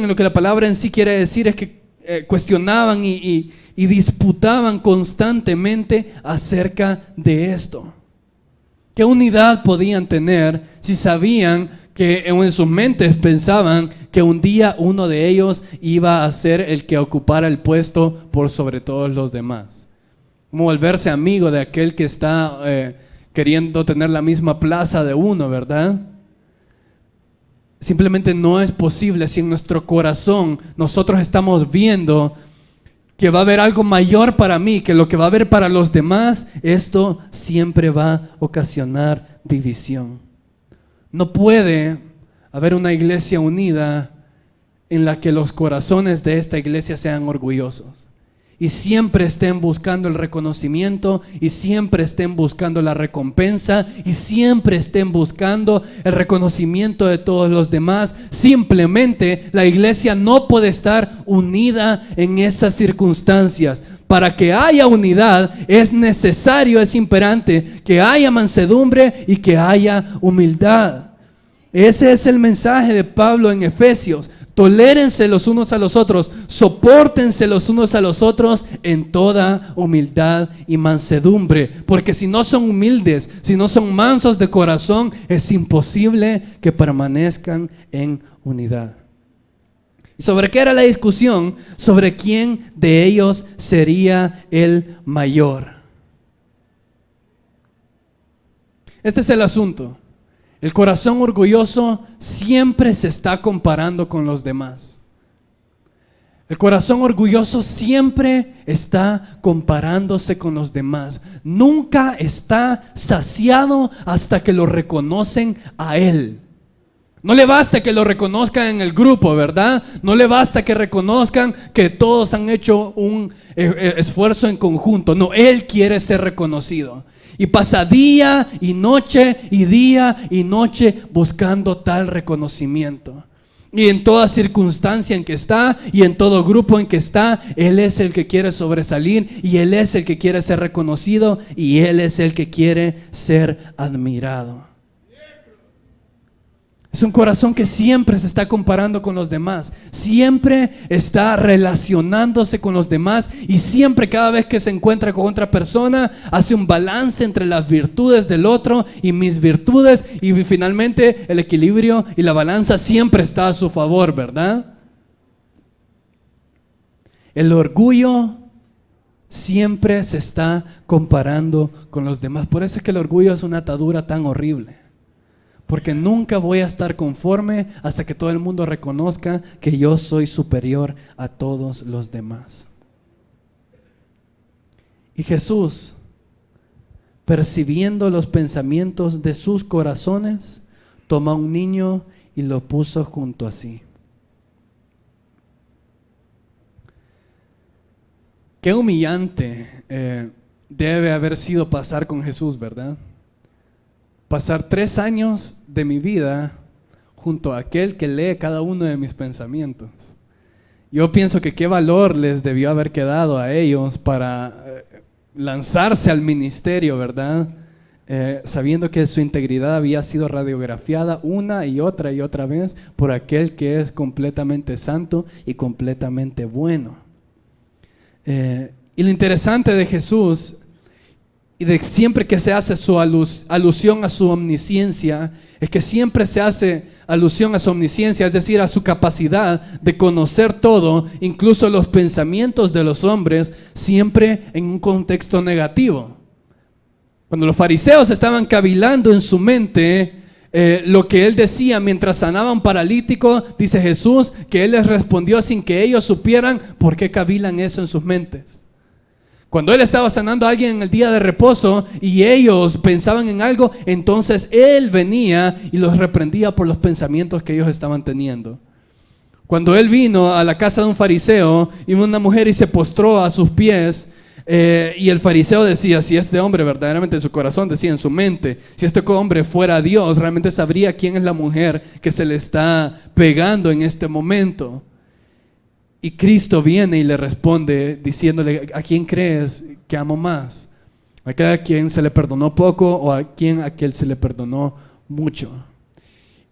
lo que la palabra en sí quiere decir es que cuestionaban y disputaban constantemente acerca de esto. ¿Qué unidad podían tener si sabían que en sus mentes pensaban que un día uno de ellos iba a ser el que ocupara el puesto por sobre todos los demás? Como volverse amigo de aquel que está queriendo tener la misma plaza de uno, ¿verdad? Simplemente no es posible si en nuestro corazón nosotros estamos viendo que va a haber algo mayor para mí que lo que va a haber para los demás. Esto siempre va a ocasionar división. No puede haber una iglesia unida en la que los corazones de esta iglesia sean orgullosos y siempre estén buscando el reconocimiento y siempre estén buscando la recompensa y siempre estén buscando el reconocimiento de todos los demás. Simplemente la iglesia no puede estar unida en esas circunstancias. Para que haya unidad es necesario, es imperante que haya mansedumbre y que haya humildad. Ese es el mensaje de Pablo en Efesios. Tolérense los unos a los otros, sopórtense los unos a los otros en toda humildad y mansedumbre. Porque si no son humildes, si no son mansos de corazón, es imposible que permanezcan en unidad. ¿Y sobre qué era la discusión? Sobre quién de ellos sería el mayor. Este es el asunto. El corazón orgulloso siempre se está comparando con los demás. El corazón orgulloso siempre está comparándose con los demás. Nunca está saciado hasta que lo reconocen a él. No le basta que lo reconozcan en el grupo, ¿verdad? No le basta que reconozcan que todos han hecho un esfuerzo en conjunto. No, Él quiere ser reconocido. Y pasa día y día y noche buscando tal reconocimiento. Y en toda circunstancia en que está y en todo grupo en que está, Él es el que quiere sobresalir y Él es el que quiere ser reconocido y Él es el que quiere ser admirado. Es un corazón que siempre se está comparando con los demás, siempre está relacionándose con los demás y siempre cada vez que se encuentra con otra persona hace un balance entre las virtudes del otro y mis virtudes y finalmente el equilibrio y la balanza siempre está a su favor, ¿verdad? El orgullo siempre se está comparando con los demás. Por eso es que el orgullo es una atadura tan horrible. Porque nunca voy a estar conforme hasta que todo el mundo reconozca que yo soy superior a todos los demás. Y Jesús, percibiendo los pensamientos de sus corazones, toma a un niño y lo puso junto a sí. Qué humillante debe haber sido pasar con Jesús, ¿verdad? Pasar 3 años de mi vida junto a aquel que lee cada uno de mis pensamientos. Yo pienso que qué valor les debió haber quedado a ellos para lanzarse al ministerio, ¿verdad? Sabiendo que su integridad había sido radiografiada una y otra vez por aquel que es completamente santo y completamente bueno. Y lo interesante de Jesús y de siempre que se hace su alusión a su omnisciencia, es que siempre se hace alusión a su omnisciencia, es decir, a su capacidad de conocer todo, incluso los pensamientos de los hombres, siempre en un contexto negativo. Cuando los fariseos estaban cavilando en su mente lo que él decía mientras sanaba a un paralítico, dice Jesús que él les respondió sin que ellos supieran por qué cavilan eso en sus mentes. Cuando él estaba sanando a alguien en el día de reposo y ellos pensaban en algo, entonces él venía y los reprendía por los pensamientos que ellos estaban teniendo. Cuando él vino a la casa de un fariseo y una mujer y se postró a sus pies, y el fariseo decía, si este hombre verdaderamente en su corazón decía en su mente, si este hombre fuera Dios, realmente sabría quién es la mujer que se le está pegando en este momento. Y Cristo viene y le responde diciéndole, ¿a quién crees que amo más? ¿A quien se le perdonó poco o a aquel se le perdonó mucho?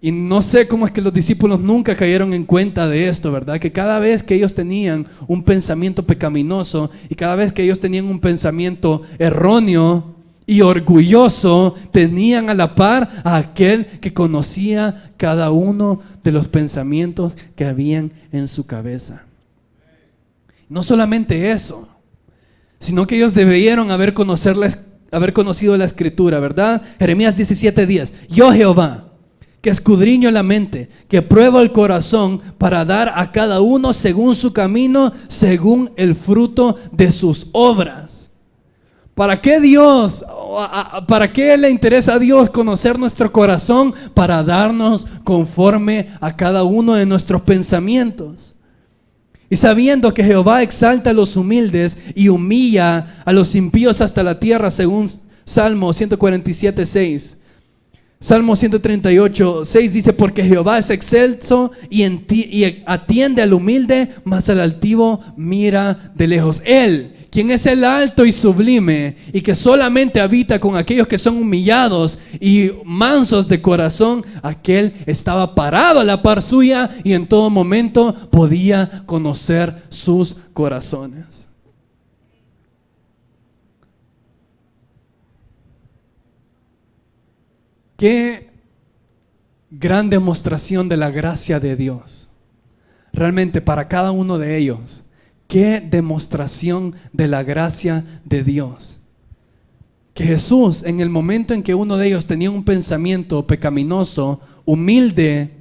Y no sé cómo es que los discípulos nunca cayeron en cuenta de esto, ¿verdad? Que cada vez que ellos tenían un pensamiento pecaminoso y cada vez que ellos tenían un pensamiento erróneo y orgulloso, tenían a la par a aquel que conocía cada uno de los pensamientos que habían en su cabeza. No solamente eso, sino que ellos debieron haber conocido la Escritura, ¿verdad? Jeremías 17:10. Yo, Jehová, que escudriño la mente, que pruebo el corazón para dar a cada uno según su camino, según el fruto de sus obras. ¿Para qué para qué le interesa a Dios conocer nuestro corazón? Para darnos conforme a cada uno de nuestros pensamientos. Y sabiendo que Jehová exalta a los humildes y humilla a los impíos hasta la tierra, según Salmo 147:6. Salmo 138:6 dice, porque Jehová es excelso y atiende al humilde, mas al altivo mira de lejos. Él, quien es el alto y sublime y que solamente habita con aquellos que son humillados y mansos de corazón, aquel estaba parado a la par suya y en todo momento podía conocer sus corazones. Qué gran demostración de la gracia de Dios. Realmente para cada uno de ellos. Qué demostración de la gracia de Dios. Que Jesús, en el momento en que uno de ellos tenía un pensamiento pecaminoso, humilde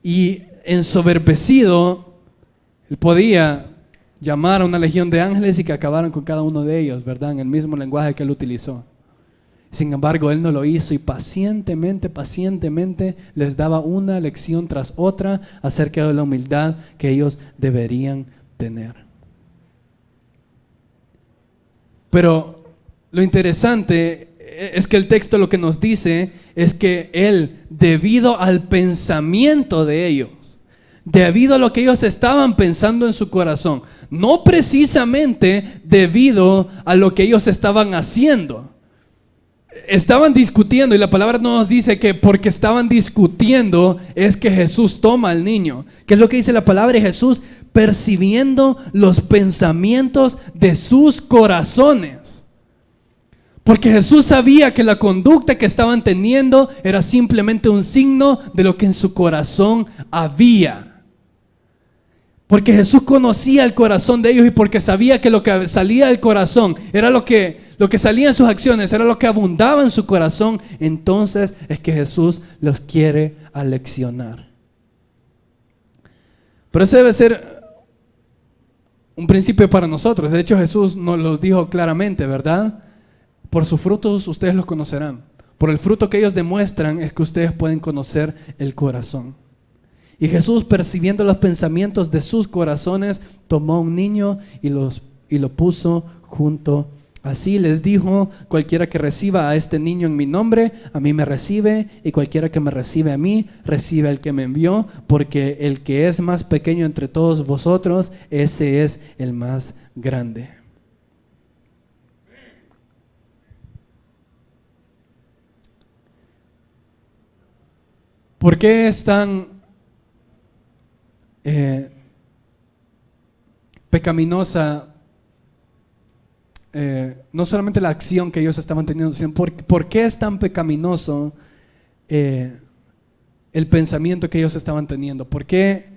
y ensoberbecido, él podía llamar a una legión de ángeles y que acabaran con cada uno de ellos, ¿verdad? En el mismo lenguaje que él utilizó. Sin embargo, Él no lo hizo y pacientemente les daba una lección tras otra acerca de la humildad que ellos deberían tener. Pero lo interesante es que el texto lo que nos dice es que Él, debido al pensamiento de ellos, debido a lo que ellos estaban pensando en su corazón, no precisamente debido a lo que ellos estaban haciendo. Estaban discutiendo y la palabra no nos dice que porque estaban discutiendo es que Jesús toma al niño. ¿Qué es lo que dice la palabra? Jesús percibiendo los pensamientos de sus corazones. Porque Jesús sabía que la conducta que estaban teniendo era simplemente un signo de lo que en su corazón había. Porque Jesús conocía el corazón de ellos y porque sabía que lo que salía del corazón era lo que salía en sus acciones, era lo que abundaba en su corazón. Entonces es que Jesús los quiere aleccionar. Pero ese debe ser un principio para nosotros. De hecho, Jesús nos lo dijo claramente, ¿verdad? Por sus frutos ustedes los conocerán. Por el fruto que ellos demuestran es que ustedes pueden conocer el corazón. Y Jesús, percibiendo los pensamientos de sus corazones, tomó a un niño y lo puso junto. Así les dijo: cualquiera que reciba a este niño en mi nombre, a mí me recibe, y cualquiera que me recibe a mí, recibe al que me envió, porque el que es más pequeño entre todos vosotros, ese es el más grande. ¿Por qué es tan pecaminosa no solamente la acción que ellos estaban teniendo, sino por qué es tan pecaminoso el pensamiento que ellos estaban teniendo? ¿Por qué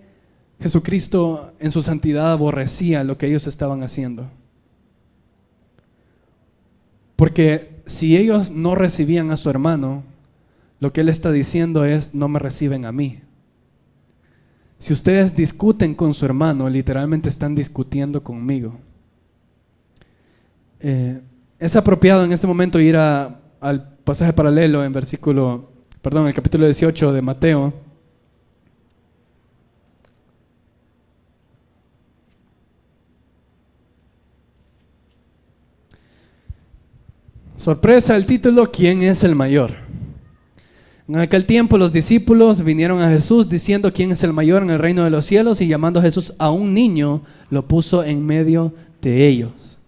Jesucristo en su santidad aborrecía lo que ellos estaban haciendo? Porque si ellos no recibían a su hermano, lo que Él está diciendo es: no me reciben a mí. Si ustedes discuten con su hermano, literalmente están discutiendo conmigo. Es apropiado en este momento ir al pasaje paralelo en el capítulo 18 de Mateo. Sorpresa, el título: ¿quién es el mayor? En aquel tiempo los discípulos vinieron a Jesús diciendo: ¿quién es el mayor en el reino de los cielos? Y llamando a Jesús a un niño, lo puso en medio de ellos.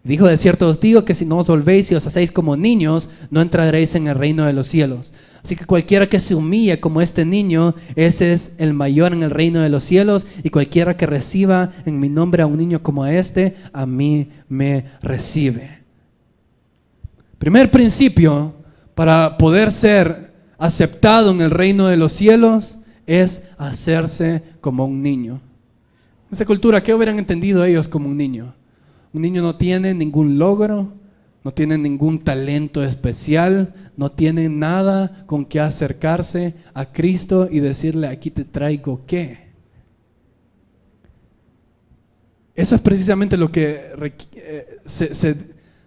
Dijo: de cierto os digo que si no os volvéis y os hacéis como niños, no entraréis en el reino de los cielos. Así que cualquiera que se humille como este niño, ese es el mayor en el reino de los cielos. Y cualquiera que reciba en mi nombre a un niño como a este, a mí me recibe. Primer principio para poder ser aceptado en el reino de los cielos es hacerse como un niño. En esa cultura, ¿qué hubieran entendido ellos como un niño? Un niño no tiene ningún logro, no tiene ningún talento especial, no tiene nada con que acercarse a Cristo y decirle: aquí te traigo qué. Eso es precisamente lo que se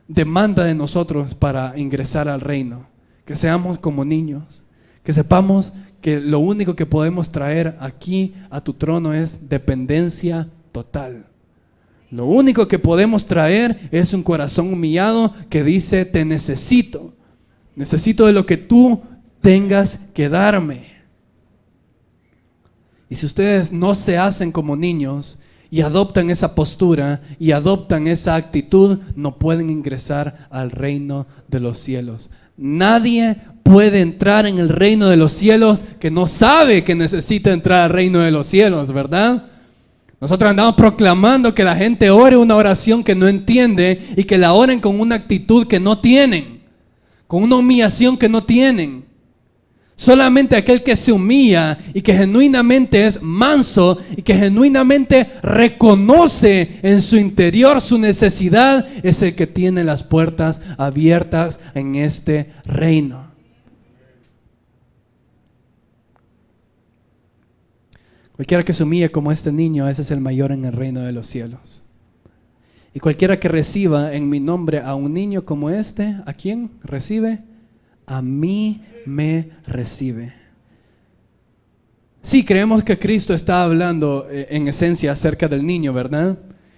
demanda de nosotros para ingresar al reino. Que seamos como niños, que sepamos que lo único que podemos traer aquí a tu trono es dependencia total. Lo único que podemos traer es un corazón humillado que dice: te necesito de lo que tú tengas que darme. Y si ustedes no se hacen como niños y adoptan esa postura y adoptan esa actitud, no pueden ingresar al reino de los cielos. Nadie puede entrar en el reino de los cielos que no sabe que necesita entrar al reino de los cielos, ¿verdad? Nosotros andamos proclamando que la gente ore una oración que no entiende y que la oren con una actitud que no tienen, con una humillación que no tienen. Solamente aquel que se humilla y que genuinamente es manso y que genuinamente reconoce en su interior su necesidad es el que tiene las puertas abiertas en este reino. Cualquiera que se humille como este niño, ese es el mayor en el reino de los cielos. Y cualquiera que reciba en mi nombre a un niño como este, ¿a quién recibe? A mí me recibe. Sí, creemos que Cristo está hablando en esencia acerca del niño, ¿verdad?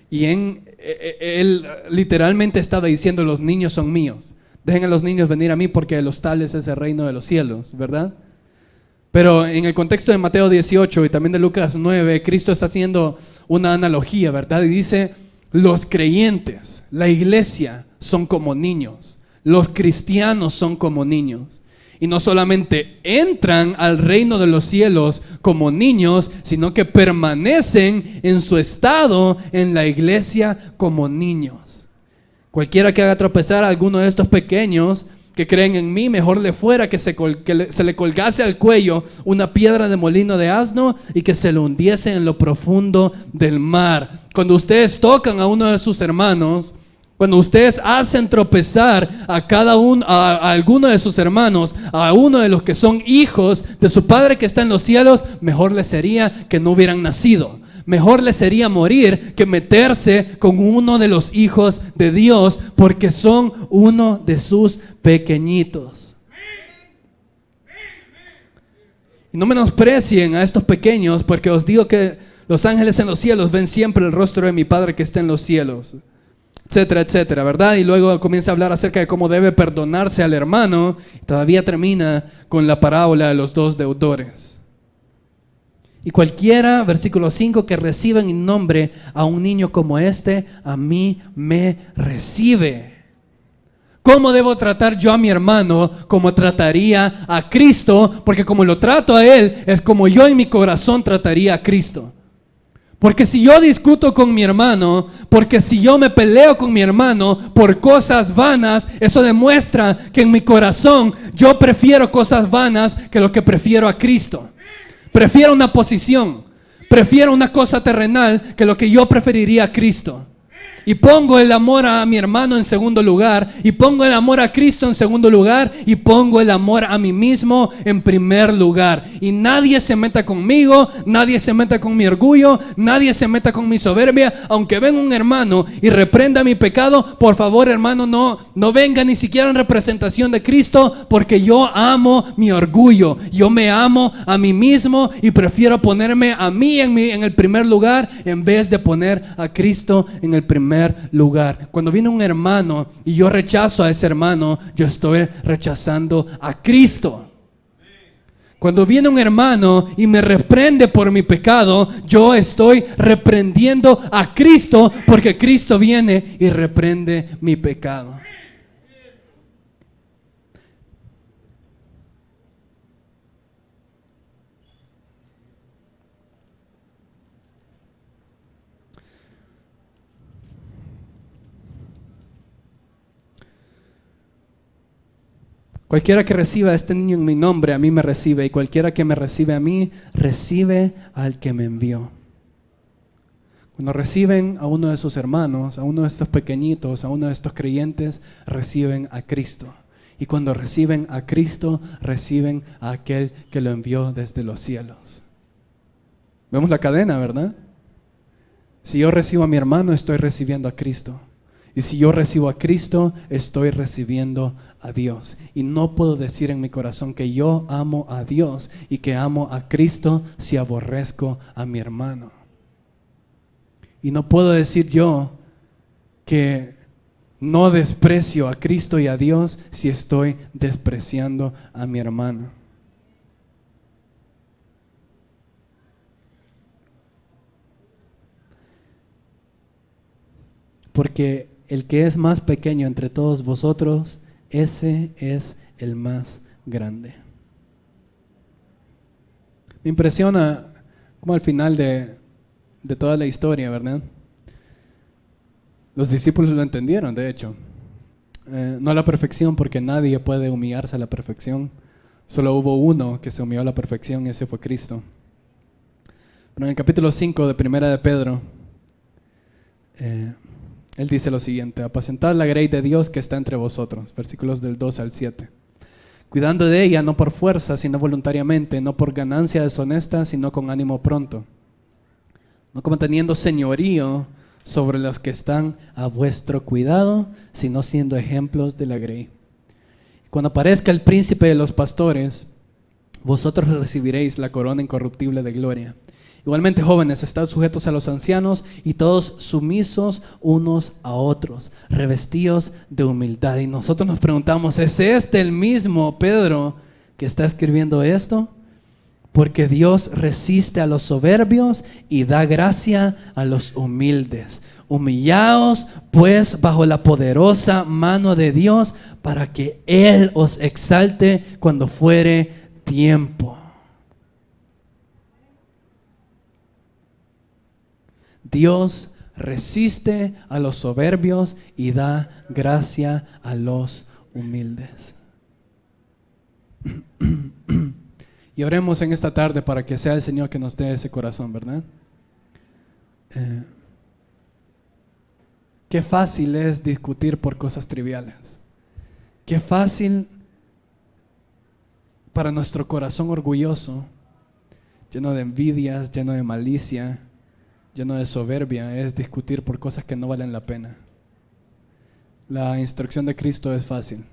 Y Él literalmente estaba diciendo, los niños son míos. Dejen a los niños venir a mí porque de los tales es el reino de los cielos, ¿verdad? Pero en el contexto de Mateo 18 y también de Lucas 9, Cristo está haciendo una analogía, ¿verdad? Y dice, los creyentes, la iglesia son como niños. Los cristianos son como niños. Y no solamente entran al reino de los cielos como niños, sino que permanecen en su estado en la iglesia como niños. Cualquiera que haga tropezar a alguno de estos pequeños que creen en mí, mejor le fuera que se le colgase al cuello una piedra de molino de asno y que se lo hundiese en lo profundo del mar. Cuando ustedes tocan a uno de sus hermanos, cuando ustedes hacen tropezar a alguno de sus hermanos, a uno de los que son hijos de su Padre que está en los cielos, mejor les sería que no hubieran nacido. Mejor les sería morir que meterse con uno de los hijos de Dios, porque son uno de sus pequeñitos. Y no menosprecien a estos pequeños, porque os digo que los ángeles en los cielos ven siempre el rostro de mi Padre que está en los cielos, etcétera, etcétera, ¿verdad? Y luego comienza a hablar acerca de cómo debe perdonarse al hermano. Y todavía termina con la parábola de los dos deudores. Y cualquiera, versículo 5, que reciba en mi nombre a un niño como este, a mí me recibe. ¿Cómo debo tratar yo a mi hermano? Como trataría a Cristo, porque como lo trato a él, es como yo en mi corazón trataría a Cristo. Porque si yo discuto con mi hermano, porque si yo me peleo con mi hermano por cosas vanas, eso demuestra que en mi corazón yo prefiero cosas vanas que lo que prefiero a Cristo. Prefiero una posición, prefiero una cosa terrenal que lo que yo preferiría a Cristo. Y pongo el amor a mi hermano en segundo lugar, y pongo el amor a Cristo en segundo lugar, y pongo el amor a mí mismo en primer lugar. Y nadie se meta conmigo, nadie se meta con mi orgullo, nadie se meta con mi soberbia. Aunque venga un hermano y reprenda mi pecado, por favor, hermano, no venga ni siquiera en representación de Cristo, porque yo amo mi orgullo, yo me amo a mí mismo y prefiero ponerme a mí en el primer lugar en vez de poner a Cristo en el primer lugar. Cuando viene un hermano y yo rechazo a ese hermano, yo estoy rechazando a Cristo. Cuando viene un hermano y me reprende por mi pecado, yo estoy reprendiendo a Cristo, porque Cristo viene y reprende mi pecado. Cualquiera que reciba a este niño en mi nombre, a mí me recibe. Y cualquiera que me recibe a mí, recibe al que me envió. Cuando reciben a uno de sus hermanos, a uno de estos pequeñitos, a uno de estos creyentes, reciben a Cristo. Y cuando reciben a Cristo, reciben a aquel que lo envió desde los cielos. Vemos la cadena, ¿verdad? Si yo recibo a mi hermano, estoy recibiendo a Cristo. Y si yo recibo a Cristo, estoy recibiendo a Dios. Y no puedo decir en mi corazón que yo amo a Dios y que amo a Cristo si aborrezco a mi hermano. Y no puedo decir yo que no desprecio a Cristo y a Dios si estoy despreciando a mi hermano. Porque el que es más pequeño entre todos vosotros, ese es el más grande. Me impresiona como al final de toda la historia, ¿verdad? Los discípulos lo entendieron, de hecho. No a la perfección, porque nadie puede humillarse a la perfección. Solo hubo uno que se humilló a la perfección y ese fue Cristo. Pero en el capítulo 5 de Primera de Pedro, él dice lo siguiente: apacentad la grey de Dios que está entre vosotros, versículos del 2 al 7. Cuidando de ella, no por fuerza, sino voluntariamente, no por ganancia deshonesta, sino con ánimo pronto. No como teniendo señorío sobre los que están a vuestro cuidado, sino siendo ejemplos de la grey. Cuando aparezca el príncipe de los pastores, vosotros recibiréis la corona incorruptible de gloria. Igualmente, jóvenes, estad sujetos a los ancianos y todos sumisos unos a otros, revestidos de humildad. Y nosotros nos preguntamos, ¿es este el mismo Pedro que está escribiendo esto? Porque Dios resiste a los soberbios y da gracia a los humildes. Humillaos pues bajo la poderosa mano de Dios para que Él os exalte cuando fuere tiempo. Dios resiste a los soberbios y da gracia a los humildes. Y oremos en esta tarde para que sea el Señor que nos dé ese corazón, ¿verdad? Qué fácil es discutir por cosas triviales. Qué fácil para nuestro corazón orgulloso, lleno de envidias, lleno de malicia, lleno de soberbia, es discutir por cosas que no valen la pena. La instrucción de Cristo es fácil.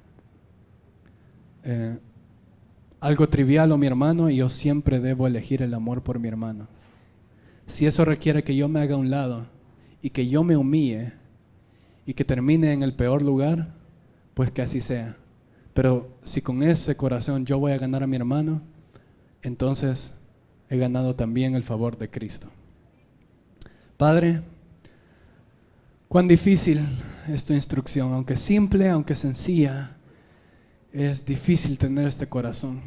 Algo trivial o mi hermano, y yo siempre debo elegir el amor por mi hermano. Si eso requiere que yo me haga a un lado y que yo me humille y que termine en el peor lugar, pues que así sea. Pero si con ese corazón yo voy a ganar a mi hermano, entonces he ganado también el favor de Cristo. Padre, cuán difícil es tu instrucción, aunque simple, aunque sencilla, es difícil tener este corazón.